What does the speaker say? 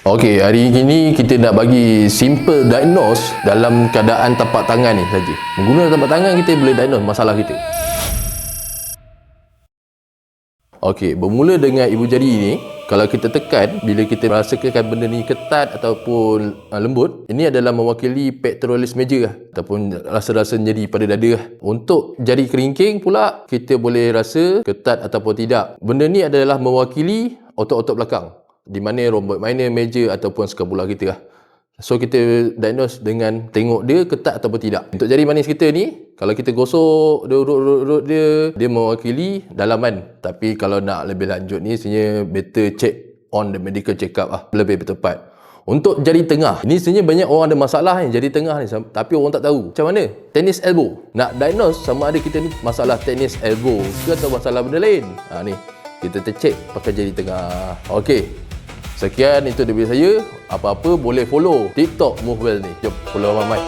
Okey, hari ini kita nak bagi simple diagnose dalam keadaan tapak tangan ni saja. Menggunakan tapak tangan kita boleh diagnose masalah kita. Okey, bermula dengan ibu jari ni, kalau kita tekan, bila kita merasakan benda ni ketat ataupun lembut, ini adalah mewakili pectoralis major ataupun rasa-rasa nyeri pada dada. Untuk jari kelingking pula, kita boleh rasa ketat ataupun tidak. Benda ni adalah mewakili otot-otot belakang, di mana rhomboid minor, major ataupun scapula kita. So kita diagnose dengan tengok dia ketat ataupun tidak. Untuk jari manis kita ni, kalau kita gosok dia urut-urut dia mewakili dalaman. Tapi kalau nak lebih lanjut ni, sebenarnya better check on the medical check up lebih tepat. Untuk jari tengah, ini sebenarnya banyak orang ada masalah ni jari tengah ni, tapi orang tak tahu. Macam mana? Tennis elbow. Nak diagnose sama ada kita ni masalah tennis elbow ke atau masalah benda lain. Ni kita tercek pakai jari tengah. Okey. Sekian itu daripada saya. Apa-apa boleh follow TikTok Move Well ni. Jom follow Abang Mai.